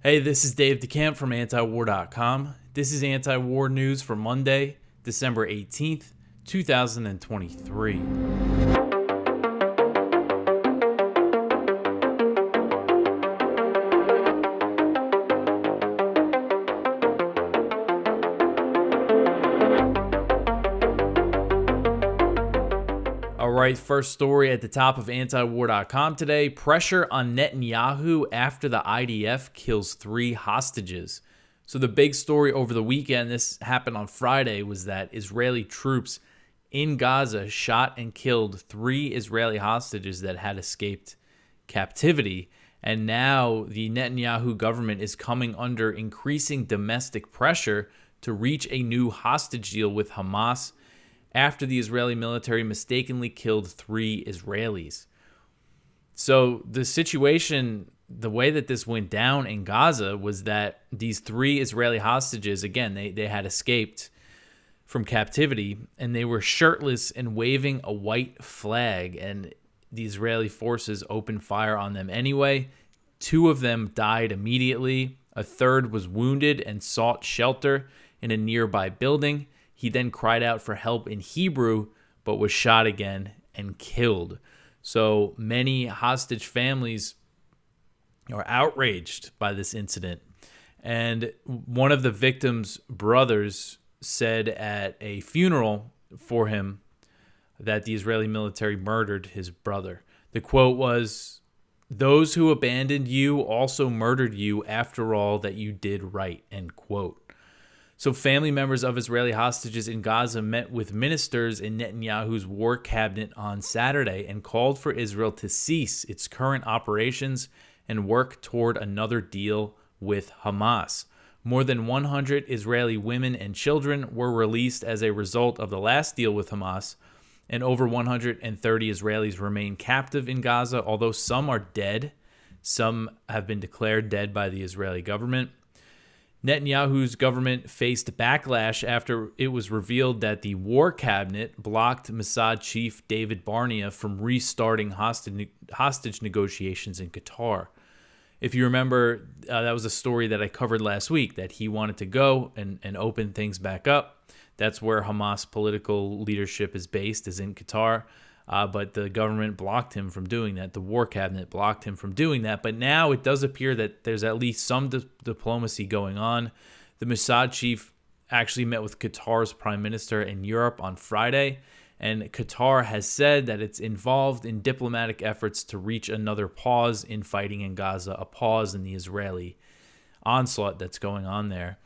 Hey, this is Dave DeCamp from antiwar.com. This is anti-war news for Monday, December 18th, 2023. All right, first story at the top of antiwar.com today. Pressure on Netanyahu after the IDF kills 3 hostages. So the big story over the weekend, this happened on Friday, was that Israeli troops in Gaza shot and killed 3 Israeli hostages that had escaped captivity. And now the Netanyahu government is coming under increasing domestic pressure to reach a new hostage deal with Hamas after the Israeli military mistakenly killed 3 Israelis. So the situation, the way that this went down in Gaza was that these 3 Israeli hostages, again, they had escaped from captivity, and they were shirtless and waving a white flag, and the Israeli forces opened fire on them anyway. 2 of them died immediately. A third was wounded and sought shelter in a nearby building. He then cried out for help in Hebrew, but was shot again and killed. So many hostage families are outraged by this incident. And one of the victims' brothers said at a funeral for him that the Israeli military murdered his brother. The quote was, "Those who abandoned you also murdered you after all that you did right," end quote. So family members of Israeli hostages in Gaza met with ministers in Netanyahu's war cabinet on Saturday and called for Israel to cease its current operations and work toward another deal with Hamas. More than 100 Israeli women and children were released as a result of the last deal with Hamas, and over 130 Israelis remain captive in Gaza, although some are dead. Some have been declared dead by the Israeli government. Netanyahu's government faced backlash after it was revealed that the war cabinet blocked Mossad chief David Barnea from restarting hostage negotiations in Qatar. If you remember, that was a story that I covered last week, that he wanted to go and open things back up. That's where Hamas political leadership is based, is in Qatar. But the government blocked him from doing that. The war cabinet blocked him from doing that. But now it does appear that there's at least some diplomacy going on. The Mossad chief actually met with Qatar's prime minister in Europe on Friday, and Qatar has said that it's involved in diplomatic efforts to reach another pause in fighting in Gaza, a pause in the Israeli onslaught that's going on there.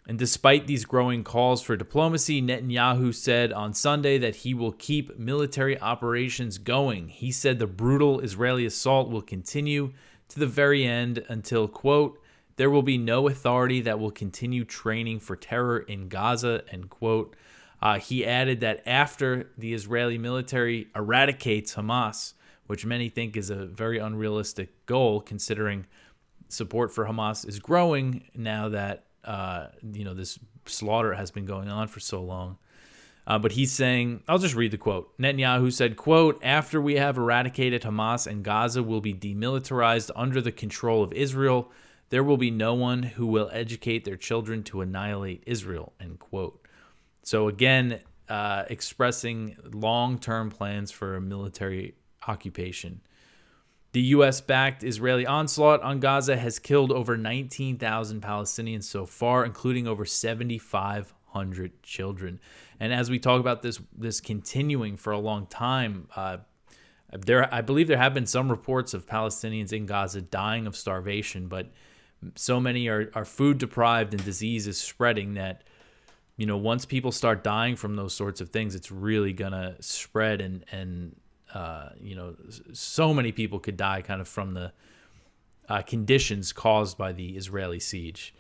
And despite these growing calls for diplomacy, Netanyahu said on Sunday that he will keep military operations going. He said the brutal Israeli assault will continue to the very end until, quote, "there will be no authority that will continue training for terror in Gaza," end quote. He added that after the Israeli military eradicates Hamas, which many think is a very unrealistic goal considering support for Hamas is growing now that this slaughter has been going on for so long. But he's saying, I'll just read the quote. Netanyahu said, quote, "After we have eradicated Hamas and Gaza will be demilitarized under the control of Israel, there will be no one who will educate their children to annihilate Israel," end quote. So again, expressing long-term plans for a military occupation. The U.S.-backed Israeli onslaught on Gaza has killed over 19,000 Palestinians so far, including over 7,500 children. And as we talk about this continuing for a long time, I believe there have been some reports of Palestinians in Gaza dying of starvation, but so many are food deprived and disease is spreading that, once people start dying from those sorts of things, it's really going to spread and so many people could die kind of from the conditions caused by the Israeli siege.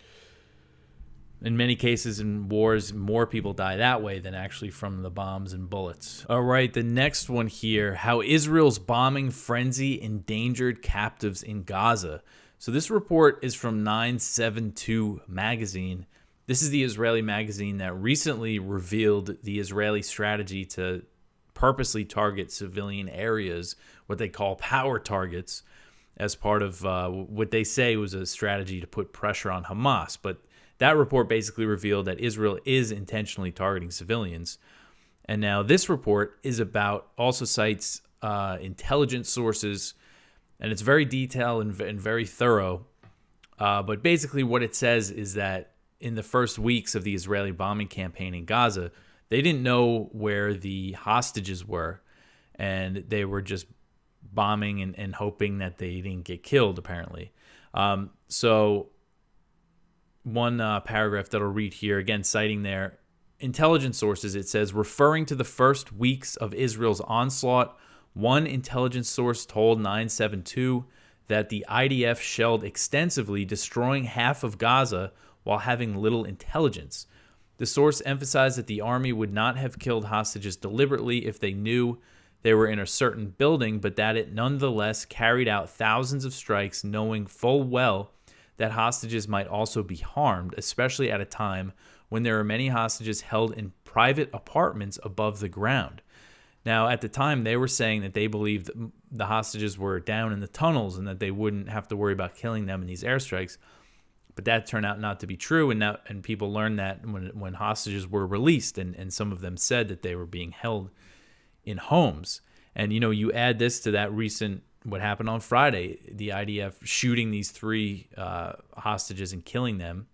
In many cases in wars, more people die that way than actually from the bombs and bullets. All right, the next one here, how Israel's bombing frenzy endangered captives in Gaza. So this report is from 972 magazine. This is the Israeli magazine that recently revealed the Israeli strategy to purposely target civilian areas, what they call power targets, as part of what they say was a strategy to put pressure on Hamas. But that report basically revealed that Israel is intentionally targeting civilians. And now this report is also cites intelligence sources, and it's very detailed and very thorough. But basically what it says is that in the first weeks of the Israeli bombing campaign in Gaza, they didn't know where the hostages were, and they were just bombing and hoping that they didn't get killed, apparently. So one paragraph that I'll read here, again, citing their intelligence sources, it says, referring to the first weeks of Israel's onslaught, one intelligence source told 972 that the IDF shelled extensively, destroying half of Gaza while having little intelligence. The source emphasized that the army would not have killed hostages deliberately if they knew they were in a certain building, but that it nonetheless carried out thousands of strikes knowing full well that hostages might also be harmed, especially at a time when there are many hostages held in private apartments above the ground. Now, at the time, they were saying that they believed the hostages were down in the tunnels and that they wouldn't have to worry about killing them in these airstrikes. But that turned out not to be true, and people learned that when hostages were released, and some of them said that they were being held in homes. And, you add this to that recent, what happened on Friday, the IDF shooting these 3 hostages and killing them.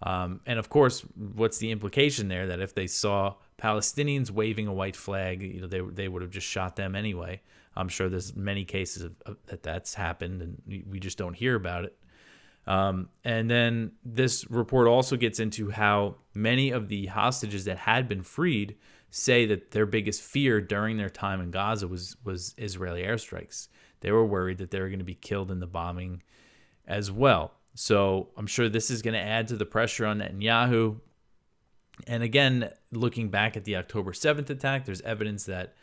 And, of course, what's the implication there? That if they saw Palestinians waving a white flag, they would have just shot them anyway. I'm sure there's many cases of that's happened, and we just don't hear about it. And then this report also gets into how many of the hostages that had been freed say that their biggest fear during their time in Gaza was Israeli airstrikes. They were worried that they were going to be killed in the bombing as well. So I'm sure this is going to add to the pressure on Netanyahu. And again, looking back at the October 7th attack, there's evidence that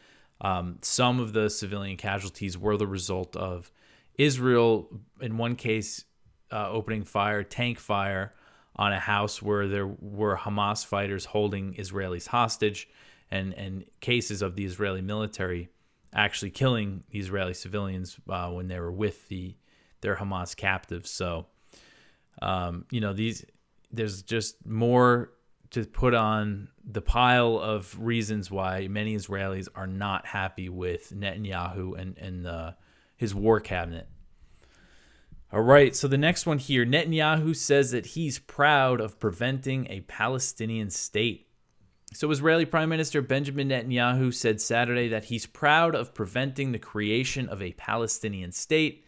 some of the civilian casualties were the result of Israel, in one case, opening tank fire on a house where there were Hamas fighters holding Israelis hostage, and cases of the Israeli military actually killing the Israeli civilians when they were with their Hamas captives. So, there's just more to put on the pile of reasons why many Israelis are not happy with Netanyahu and his war cabinet. All right, so the next one here, Netanyahu says that he's proud of preventing a Palestinian state. So Israeli Prime Minister Benjamin Netanyahu said Saturday that he's proud of preventing the creation of a Palestinian state.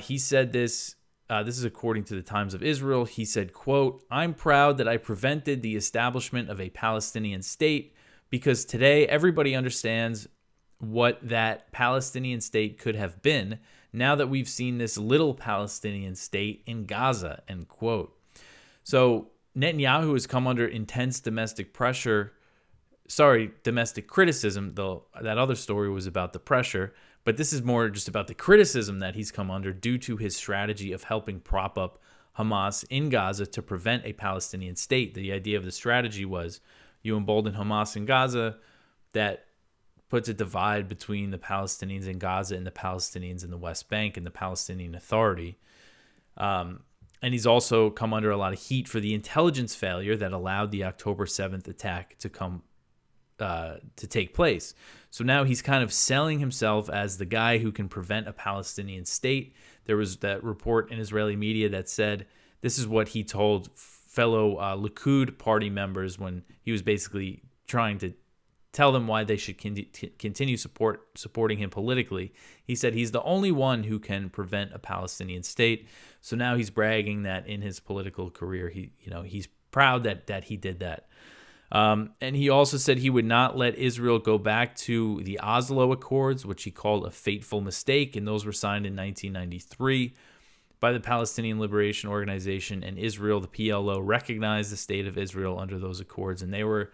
He said this is according to the Times of Israel. He said, quote, "I'm proud that I prevented the establishment of a Palestinian state because today everybody understands what that Palestinian state could have been now that we've seen this little Palestinian state in Gaza," end quote. So Netanyahu has come under intense domestic criticism, though that other story was about the pressure, but this is more just about the criticism that he's come under due to his strategy of helping prop up Hamas in Gaza to prevent a Palestinian state. The idea of the strategy was you embolden Hamas in Gaza, that puts a divide between the Palestinians in Gaza and the Palestinians in the West Bank and the Palestinian Authority. And he's also come under a lot of heat for the intelligence failure that allowed the October 7th attack to take place. So now he's kind of selling himself as the guy who can prevent a Palestinian state. There was that report in Israeli media that said this is what he told fellow Likud party members when he was basically trying to tell them why they should continue supporting him politically. He said he's the only one who can prevent a Palestinian state. So now he's bragging that in his political career, he's proud that he did that. And he also said he would not let Israel go back to the Oslo Accords, which he called a fateful mistake, and those were signed in 1993 by the Palestinian Liberation Organization and Israel. The PLO recognized the state of Israel under those accords, and they were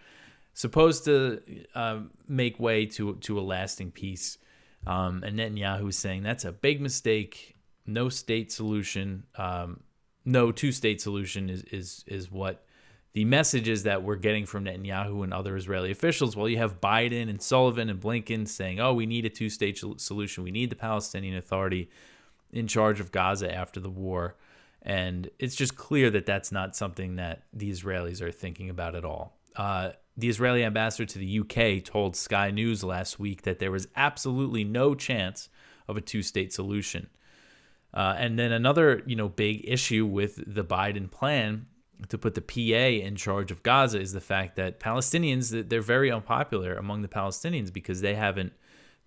supposed to make way to a lasting peace. And Netanyahu is saying that's a big mistake. No state solution, no two-state solution is what the message is that we're getting from Netanyahu and other Israeli officials. Well, you have Biden and Sullivan and Blinken saying, oh, we need a two-state solution. We need the Palestinian Authority. in charge of Gaza after the war. And it's just clear that that's not something that the Israelis are thinking about at all. The Israeli ambassador to the UK told Sky News last week that there was absolutely no chance of a two-state solution. And then another, big issue with the Biden plan to put the PA in charge of Gaza is the fact that Palestinians, they're very unpopular among the Palestinians because they haven't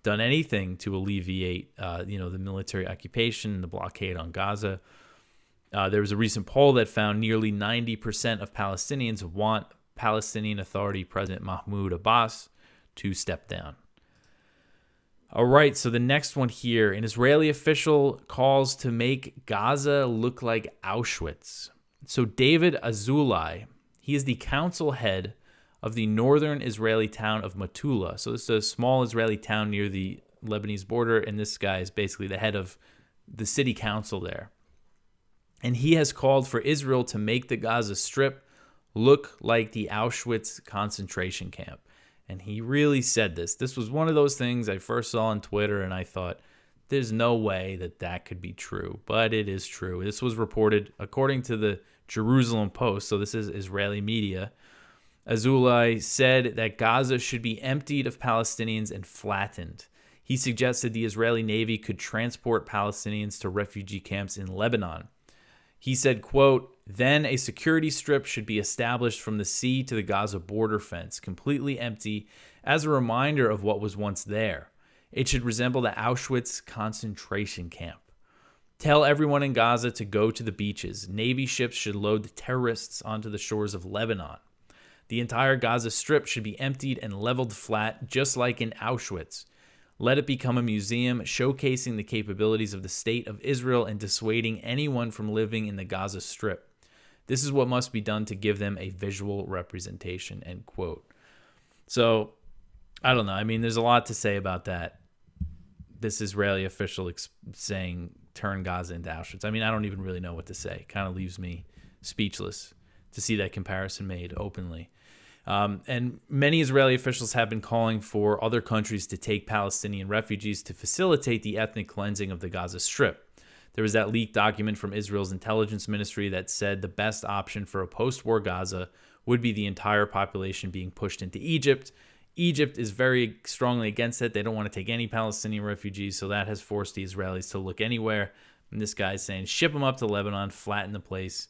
done anything to alleviate, the military occupation and the blockade on Gaza. There was a recent poll that found nearly 90% of Palestinians want Palestinian Authority President Mahmoud Abbas to step down. All right, so the next one here, an Israeli official calls to make Gaza look like Auschwitz. So David Azulai, he is the council head of the northern Israeli town of Metula. So this is a small Israeli town near the Lebanese border, and this guy is basically the head of the city council there. And he has called for Israel to make the Gaza Strip look like the Auschwitz concentration camp. And he really said this. This was one of those things I first saw on Twitter, and I thought, there's no way that that could be true. But it is true. This was reported according to the Jerusalem Post, so this is Israeli media. Azulai said that Gaza should be emptied of Palestinians and flattened. He suggested the Israeli Navy could transport Palestinians to refugee camps in Lebanon. He said, quote, then a security strip should be established from the sea to the Gaza border fence, completely empty, as a reminder of what was once there. It should resemble the Auschwitz concentration camp. Tell everyone in Gaza to go to the beaches. Navy ships should load the terrorists onto the shores of Lebanon. The entire Gaza Strip should be emptied and leveled flat, just like in Auschwitz. Let it become a museum showcasing the capabilities of the state of Israel and dissuading anyone from living in the Gaza Strip. This is what must be done to give them a visual representation, end quote. So, I don't know. I mean, there's a lot to say about that. This Israeli official saying, turn Gaza into Auschwitz. I mean, I don't even really know what to say. It kind of leaves me speechless to see that comparison made openly. And many Israeli officials have been calling for other countries to take Palestinian refugees to facilitate the ethnic cleansing of the Gaza Strip. There was that leaked document from Israel's intelligence ministry that said the best option for a post-war Gaza would be the entire population being pushed into Egypt. Egypt is very strongly against it. They don't want to take any Palestinian refugees, so that has forced the Israelis to look anywhere. And this guy's saying, ship them up to Lebanon, flatten the place,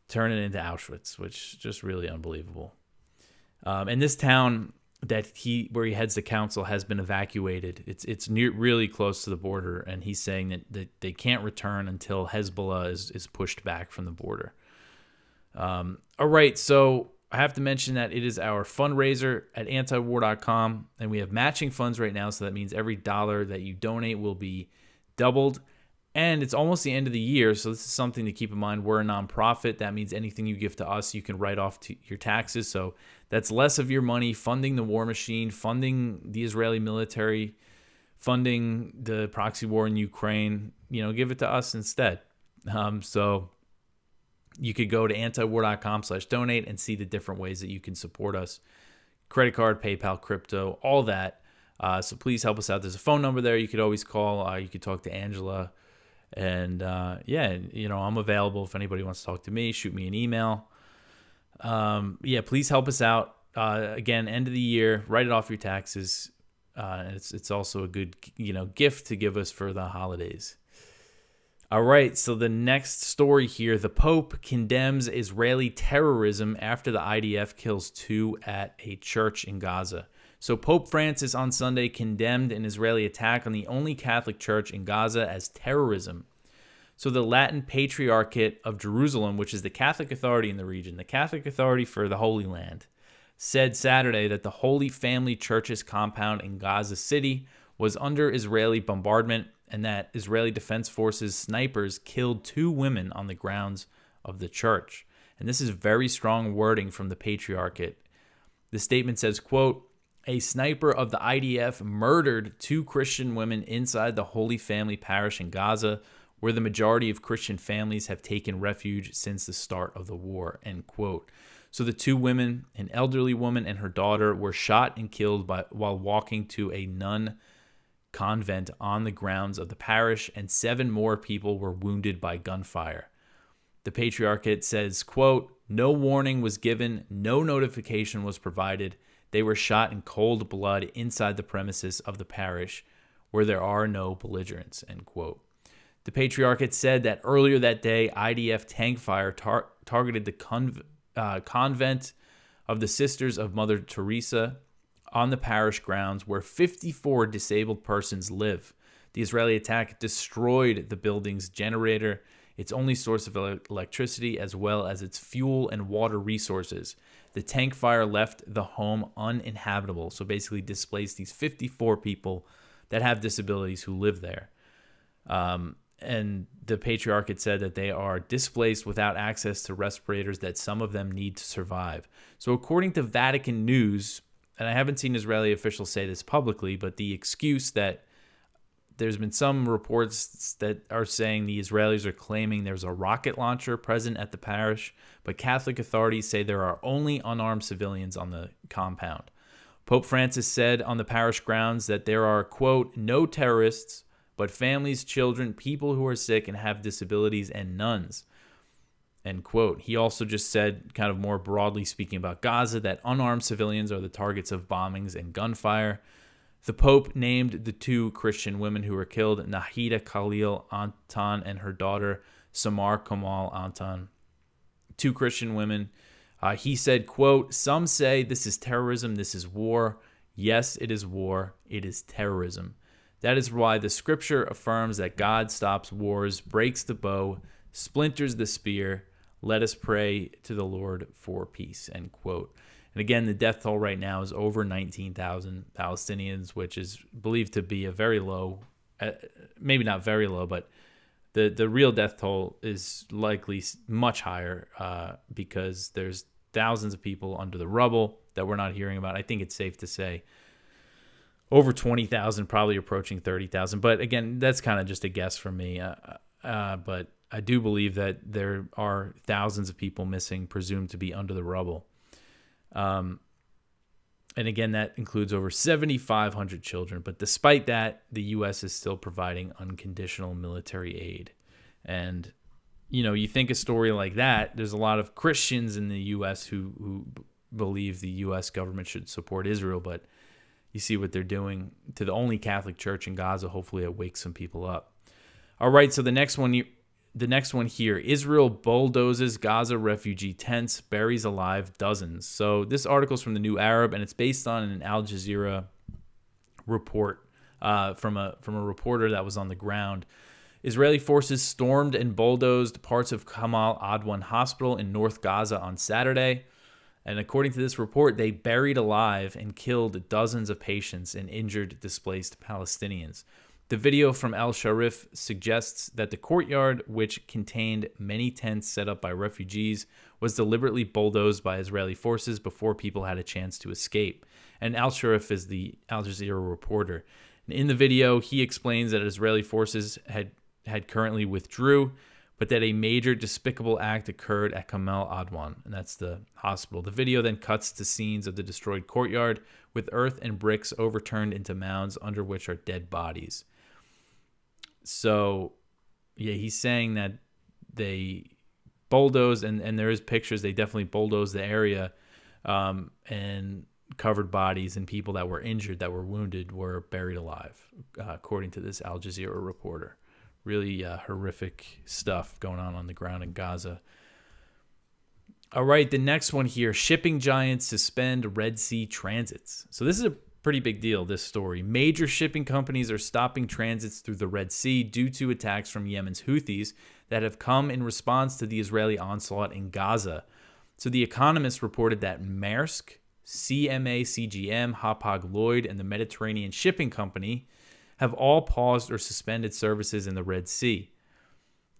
turn it into Auschwitz, which is just really unbelievable. And this town where he heads the council has been evacuated. It's really close to the border, and he's saying that they can't return until Hezbollah is pushed back from the border. All right, so I have to mention that it is our fundraiser at antiwar.com, and we have matching funds right now, so that means every dollar that you donate will be doubled. And it's almost the end of the year, so this is something to keep in mind. We're a nonprofit. That means anything you give to us, you can write off to your taxes. So that's less of your money funding the war machine, funding the Israeli military, funding the proxy war in Ukraine. Give it to us instead. So you could go to antiwar.com/donate and see the different ways that you can support us. Credit card, PayPal, crypto, all that. So please help us out. There's a phone number there you could always call. You could talk to Angela. And I'm available if anybody wants to talk to me. Shoot me an email. Please help us out. Again, end of the year, write it off your taxes. And it's also a good gift to give us for the holidays. All right, so the next story here: the Pope condemns Israeli terrorism after the IDF kills 2 at a church in Gaza. So Pope Francis on Sunday condemned an Israeli attack on the only Catholic church in Gaza as terrorism. So the Latin Patriarchate of Jerusalem, which is the Catholic authority in the region, the Catholic authority for the Holy Land, said Saturday that the Holy Family Church's compound in Gaza City was under Israeli bombardment and that Israeli Defense Forces snipers killed 2 women on the grounds of the church. And this is very strong wording from the Patriarchate. The statement says, quote, a sniper of the IDF murdered 2 Christian women inside the Holy Family Parish in Gaza, where the majority of Christian families have taken refuge since the start of the war, end quote. So the 2 women, an elderly woman and her daughter, were shot and killed while walking to a nun convent on the grounds of the parish, and 7 more people were wounded by gunfire. The Patriarchate says, quote, "No warning was given, no notification was provided. They were shot in cold blood inside the premises of the parish where there are no belligerents," end quote. The Patriarchate said that earlier that day, IDF tank fire targeted the convent of the Sisters of Mother Teresa on the parish grounds where 54 disabled persons live. The Israeli attack destroyed the building's generator, its only source of electricity, as well as its fuel and water resources. The tank fire left the home uninhabitable, so basically displaced these 54 people that have disabilities who live there. And the Patriarchate said that they are displaced without access to respirators that some of them need to survive. So according to Vatican News, and I haven't seen Israeli officials say this publicly, but the excuse that there's been some reports that are saying the Israelis are claiming there's a rocket launcher present at the parish, but Catholic authorities say there are only unarmed civilians on the compound. Pope Francis said on the parish grounds that there are, quote, "no terrorists, but families, children, people who are sick and have disabilities, and nuns," end quote. He also just said, kind of more broadly speaking about Gaza, that unarmed civilians are the targets of bombings and gunfire. The Pope named the 2 Christian women who were killed, Nahida Khalil Anton and her daughter, Samar Kamal Anton. 2 Christian women. He said, quote, "Some say this is terrorism, this is war. Yes, it is war. It is terrorism. That is why the scripture affirms that God stops wars, breaks the bow, splinters the spear. Let us pray to the Lord for peace," end quote. And again, the death toll right now is over 19,000 Palestinians, which is believed to be a very low, maybe not very low, but the real death toll is likely much higher because there's thousands of people under the rubble that we're not hearing about. I think it's safe to say over 20,000, probably approaching 30,000. But again, that's kind of just a guess from me. But I do believe that there are thousands of people missing, presumed to be under the rubble. And again, that includes over 7,500 children. But despite that, the U.S. is still providing unconditional military aid. And, you know, you think a story like that, there's a lot of Christians in the U.S. who believe the U.S. government should support Israel. But you see what they're doing to the only Catholic church in Gaza. Hopefully it wakes some people up. All right, so the next one here, Israel bulldozes Gaza refugee tents, buries alive dozens. So this article is from the New Arab, and it's based on an Al Jazeera report from a reporter that was on the ground. Israeli forces stormed and bulldozed parts of Kamal Adwan Hospital in North Gaza on Saturday. And according to this report, they buried alive and killed dozens of patients and injured displaced Palestinians. The video from Al Sharif suggests that the courtyard, which contained many tents set up by refugees, was deliberately bulldozed by Israeli forces before people had a chance to escape. And Al Sharif is the Al Jazeera reporter. In the video, he explains that Israeli forces had currently withdrew, but that a major despicable act occurred at Kamal Adwan, and that's the hospital. The video then cuts to scenes of the destroyed courtyard with earth and bricks overturned into mounds under which are dead bodies. So, yeah, he's saying that they bulldozed, and there is pictures, they definitely bulldozed the area, and covered bodies, and people that were injured, that were wounded, were buried alive, according to this Al Jazeera reporter. Really horrific stuff going on the ground in Gaza. All right, the next one here, shipping giants suspend Red Sea transits. So this is a pretty big deal, this story. Major shipping companies are stopping transits through the Red Sea due to attacks from Yemen's Houthis that have come in response to the Israeli onslaught in Gaza. So The Economist reported that Maersk, CMA CGM, Hapag-Lloyd, and the Mediterranean Shipping Company have all paused or suspended services in the Red Sea.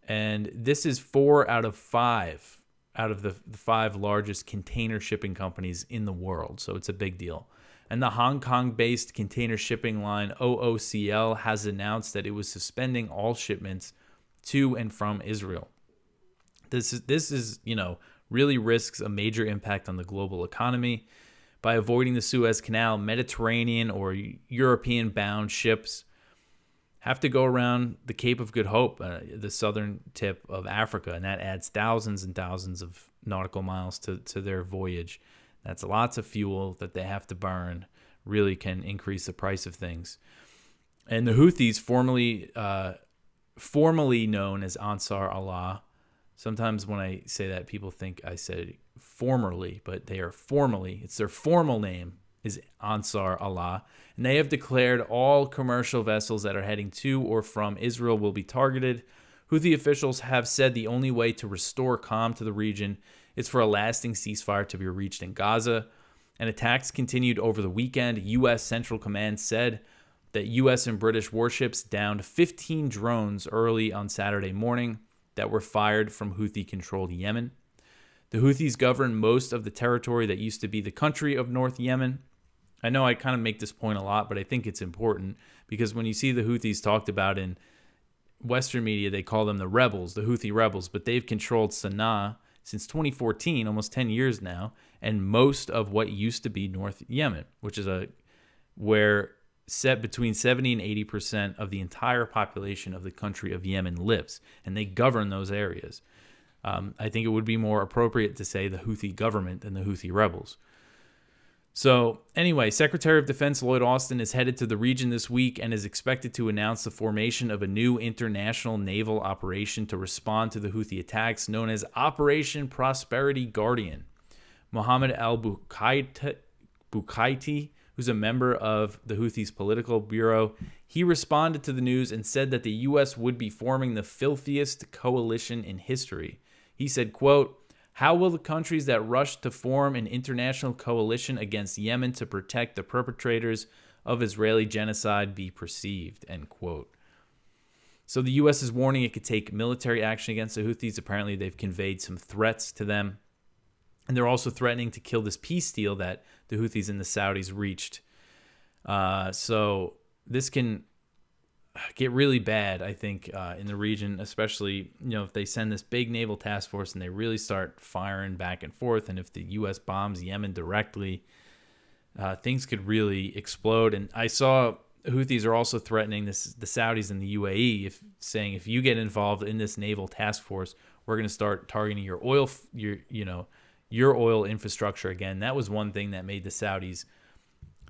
And this is 4 out of 5 out of the 5 largest container shipping companies in the world. So it's a big deal. And the Hong Kong-based container shipping line OOCL has announced that it was suspending all shipments to and from Israel. This is, really risks a major impact on the global economy. By avoiding the Suez Canal, Mediterranean or European-bound ships have to go around the Cape of Good Hope, the southern tip of Africa, and that adds thousands and thousands of nautical miles to their voyage. That's lots of fuel that they have to burn, really can increase the price of things. And the Houthis, formerly known as Ansar Allah, sometimes when I say that, people think I said formerly, but they are formally, it's their formal name is Ansar Allah, and they have declared all commercial vessels that are heading to or from Israel will be targeted. Houthi officials have said the only way to restore calm to the region is for a lasting ceasefire to be reached in Gaza. And attacks continued over the weekend. U.S. Central Command said that U.S. and British warships downed 15 drones early on Saturday morning that were fired from Houthi-controlled Yemen. The Houthis govern most of the territory that used to be the country of North Yemen. I know I kind of make this point a lot, but I think it's important because when you see the Houthis talked about in Western media, they call them the rebels, the Houthi rebels, but they've controlled Sana'a since 2014, almost 10 years now, and most of what used to be North Yemen, which is where between 70 and 80% of the entire population of the country of Yemen lives, and they govern those areas. I think it would be more appropriate to say the Houthi government than the Houthi rebels. So anyway, Secretary of Defense Lloyd Austin is headed to the region this week and is expected to announce the formation of a new international naval operation to respond to the Houthi attacks known as Operation Prosperity Guardian. Mohammed al-Bukaiti, who's a member of the Houthis' political bureau, he responded to the news and said that the U.S. would be forming the filthiest coalition in history. He said, quote, "How will the countries that rushed to form an international coalition against Yemen to protect the perpetrators of Israeli genocide be perceived?" End quote. So the U.S. is warning it could take military action against the Houthis. Apparently, they've conveyed some threats to them. And they're also threatening to kill this peace deal that the Houthis and the Saudis reached. So this can get really bad, I think, in the region, especially, if they send this big naval task force and they really start firing back and forth, and if the U.S. bombs Yemen directly, things could really explode. And I saw Houthis are also threatening the Saudis and the UAE, saying if you get involved in this naval task force, we're going to start targeting your oil, your oil infrastructure again. That was one thing that made the Saudis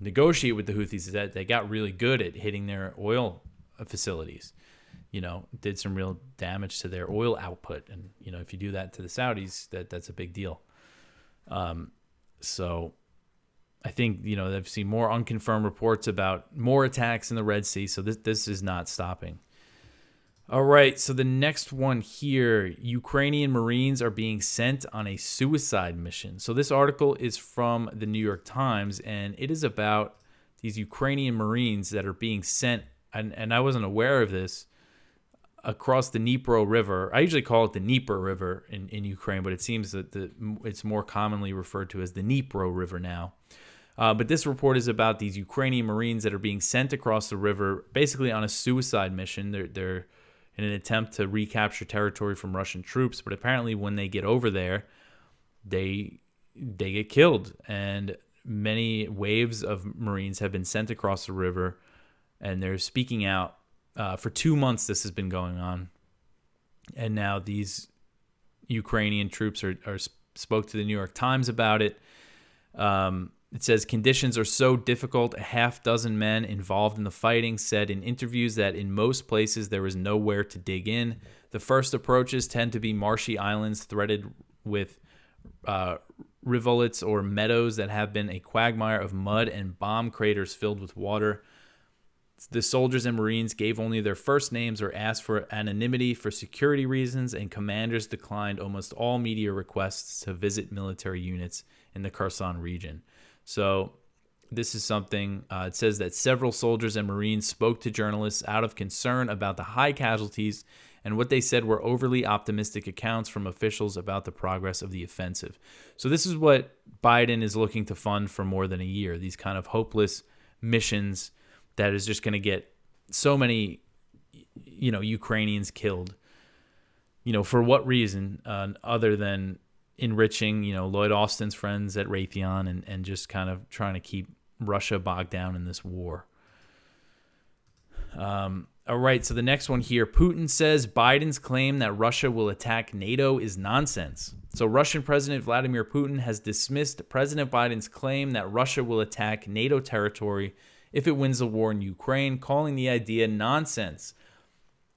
negotiate with the Houthis, is that they got really good at hitting their oil facilities, did some real damage to their oil output. And, if you do that to the Saudis, that's a big deal. So I think, I've seen more unconfirmed reports about more attacks in the Red Sea. So this is not stopping. All right. So the next one here, Ukrainian Marines are being sent on a suicide mission. So this article is from the New York Times, and it is about these Ukrainian Marines that are being sent, and I wasn't aware of this, across the Dnipro River. I usually call it the Dnieper River in Ukraine, but it seems that it's more commonly referred to as the Dnipro River now. But this report is about these Ukrainian Marines that are being sent across the river, basically on a suicide mission. They're in an attempt to recapture territory from Russian troops, but apparently when they get over there, they get killed. And many waves of Marines have been sent across the river, and they're speaking out. For 2 months, this has been going on. And now these Ukrainian troops spoke to the New York Times about it. It says, conditions are so difficult, a half dozen men involved in the fighting said in interviews that in most places there is nowhere to dig in. The first approaches tend to be marshy islands threaded with rivulets or meadows that have been a quagmire of mud and bomb craters filled with water. The soldiers and Marines gave only their first names or asked for anonymity for security reasons, and commanders declined almost all media requests to visit military units in the Kherson region. So this is something, it says that several soldiers and Marines spoke to journalists out of concern about the high casualties and what they said were overly optimistic accounts from officials about the progress of the offensive. So this is what Biden is looking to fund for more than a year, these kind of hopeless missions that is just going to get so many, Ukrainians killed. For what reason other than enriching, Lloyd Austin's friends at Raytheon and just kind of trying to keep Russia bogged down in this war. All right, so the next one here, Putin says Biden's claim that Russia will attack NATO is nonsense. So Russian President Vladimir Putin has dismissed President Biden's claim that Russia will attack NATO territory if it wins the war in Ukraine, calling the idea nonsense.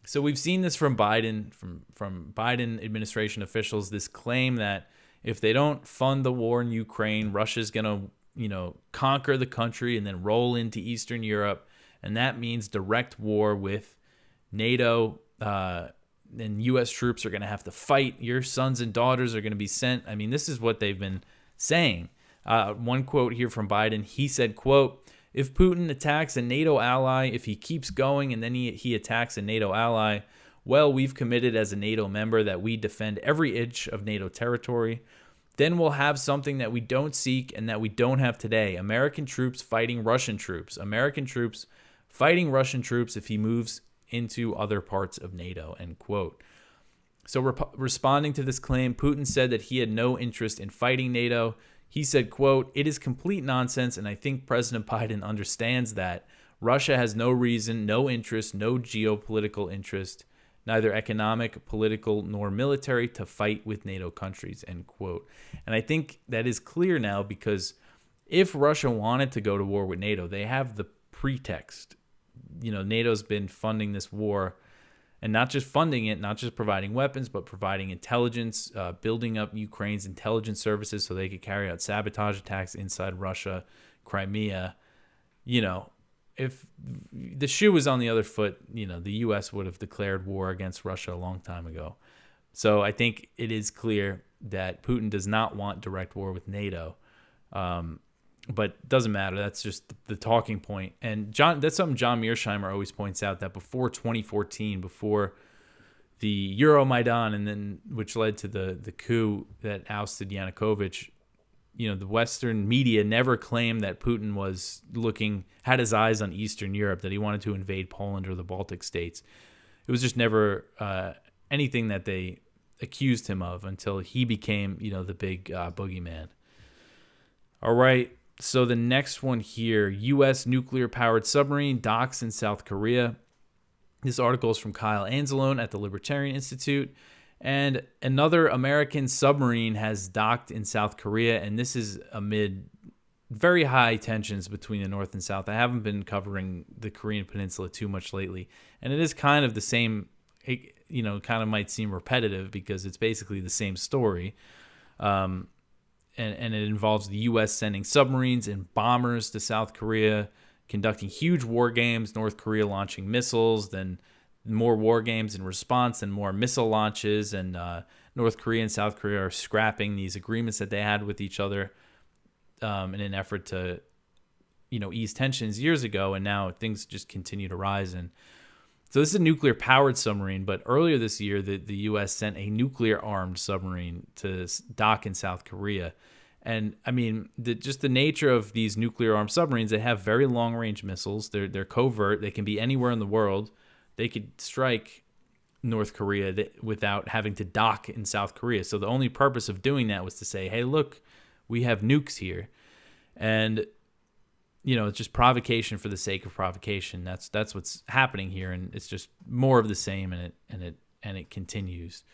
So we've seen this from Biden, from Biden administration officials, this claim that if they don't fund the war in Ukraine, Russia's going to, conquer the country and then roll into Eastern Europe. And that means direct war with NATO. And U.S. troops are going to have to fight. Your sons and daughters are going to be sent. I mean, this is what they've been saying. One quote here from Biden. He said, quote, if Putin attacks a NATO ally, if he keeps going and then he attacks a NATO ally, well, we've committed as a NATO member that we defend every inch of NATO territory. Then we'll have something that we don't seek and that we don't have today. American troops fighting Russian troops. American troops fighting Russian troops if he moves into other parts of NATO, end quote. So responding to this claim, Putin said that he had no interest in fighting NATO. He said, quote, it is complete nonsense, and I think President Biden understands that. Russia has no reason, no interest, no geopolitical interest, neither economic, political, nor military, to fight with NATO countries, end quote. And I think that is clear now because if Russia wanted to go to war with NATO, they have the pretext. NATO's been funding this war, and not just funding it, not just providing weapons, but providing intelligence, building up Ukraine's intelligence services so they could carry out sabotage attacks inside Russia, Crimea. If the shoe was on the other foot, the U.S. would have declared war against Russia a long time ago. So I think it is clear that Putin does not want direct war with NATO. But it doesn't matter. That's just the talking point. And that's something John Mearsheimer always points out, that before 2014, before the Euromaidan, and then which led to the coup that ousted Yanukovych, the Western media never claimed that Putin had his eyes on Eastern Europe, that he wanted to invade Poland or the Baltic states. It was just never anything that they accused him of until he became, the big boogeyman. All right. So the next one here, U.S. nuclear-powered submarine docks in South Korea. This article is from Kyle Anzalone at the Libertarian Institute. And another American submarine has docked in South Korea, and this is amid very high tensions between the North and South. I haven't been covering the Korean Peninsula too much lately, and it is kind of the same, kind of might seem repetitive because it's basically the same story. And it involves the U.S. sending submarines and bombers to South Korea, conducting huge war games, North Korea launching missiles, then more war games in response, and more missile launches, and North Korea and South Korea are scrapping these agreements that they had with each other in an effort to, ease tensions years ago, and now things just continue to rise. And so this is a nuclear-powered submarine, but earlier this year, the U.S. sent a nuclear-armed submarine to dock in South Korea. And, I mean, just the nature of these nuclear-armed submarines, they have very long-range missiles. They're covert. They can be anywhere in the world. They could strike North Korea without having to dock in South Korea. So the only purpose of doing that was to say, hey, look, we have nukes here. And it's just provocation for the sake of provocation. That's what's happening here, and it's just more of the same, and it continues.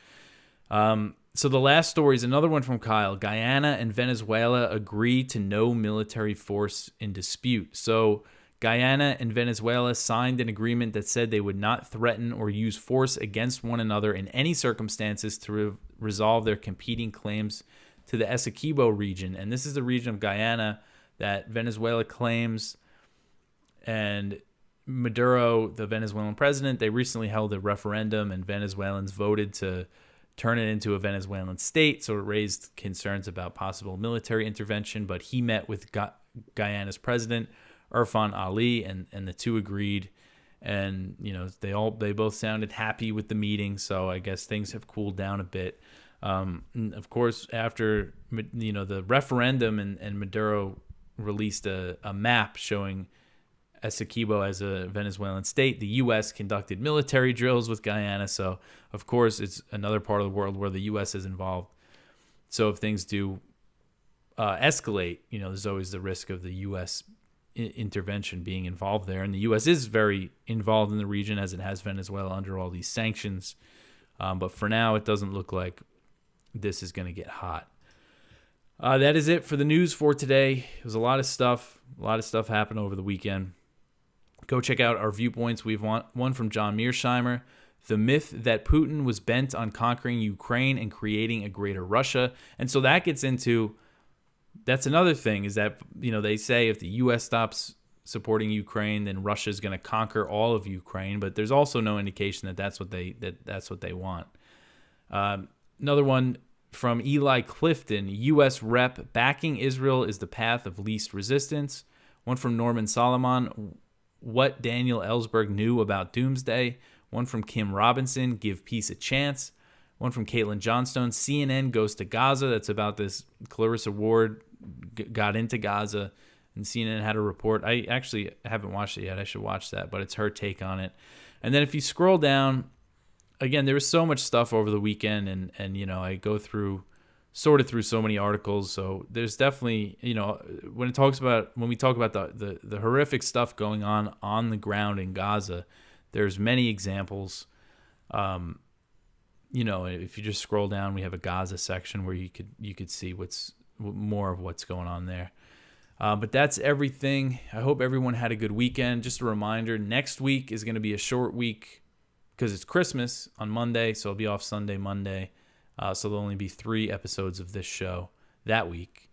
So the last story is another one from Kyle. Guyana and Venezuela agree to no military force in dispute. So Guyana and Venezuela signed an agreement that said they would not threaten or use force against one another in any circumstances to resolve their competing claims to the Essequibo region. And this is the region of Guyana that Venezuela claims. And Maduro, the Venezuelan president, they recently held a referendum, and Venezuelans voted to turn it into a Venezuelan state. So it raised concerns about possible military intervention. But he met with Guyana's president, Irfan Ali, and the two agreed. And, they both sounded happy with the meeting. So I guess things have cooled down a bit. And of course, after, the referendum and Maduro released a map showing Essequibo as a Venezuelan state, the U.S. conducted military drills with Guyana. So, of course, it's another part of the world where the U.S. is involved. So if things do escalate, there's always the risk of the U.S. intervention being involved there. And the U.S. is very involved in the region, as it has Venezuela under all these sanctions. But for now, it doesn't look like this is going to get hot. That is it for the news for today. It was a lot of stuff. A lot of stuff happened over the weekend. Go check out our Viewpoints. We've one from John Mearsheimer. The myth that Putin was bent on conquering Ukraine and creating a greater Russia. And so that gets into, that's another thing, is that, they say if the U.S. stops supporting Ukraine, then Russia's going to conquer all of Ukraine. But there's also no indication that that's what they want. Another one from Eli Clifton, U.S. Rep, backing Israel is the path of least resistance. One from Norman Solomon, what Daniel Ellsberg knew about Doomsday. One from Kim Robinson, give peace a chance. One from Caitlin Johnstone, CNN goes to Gaza. That's about this Clarissa Ward got into Gaza, and CNN had a report. I actually haven't watched it yet. I should watch that, but it's her take on it. And then if you scroll down, again, there was so much stuff over the weekend, and I sorted through so many articles. So there's definitely, when we talk about the horrific stuff going on the ground in Gaza, there's many examples. If you just scroll down, we have a Gaza section where you could see what's more of what's going on there. But that's everything. I hope everyone had a good weekend. Just a reminder, next week is going to be a short week because it's Christmas on Monday, so I'll be off Sunday, Monday. So there'll only be 3 episodes of this show that week.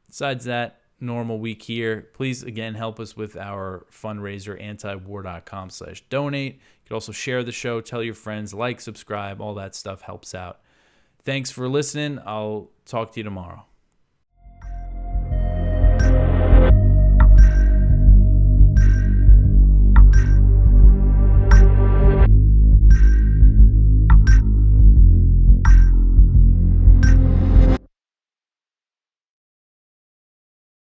Besides that, normal week here. Please, again, help us with our fundraiser, antiwar.com/donate. You can also share the show, tell your friends, like, subscribe, all that stuff helps out. Thanks for listening. I'll talk to you tomorrow.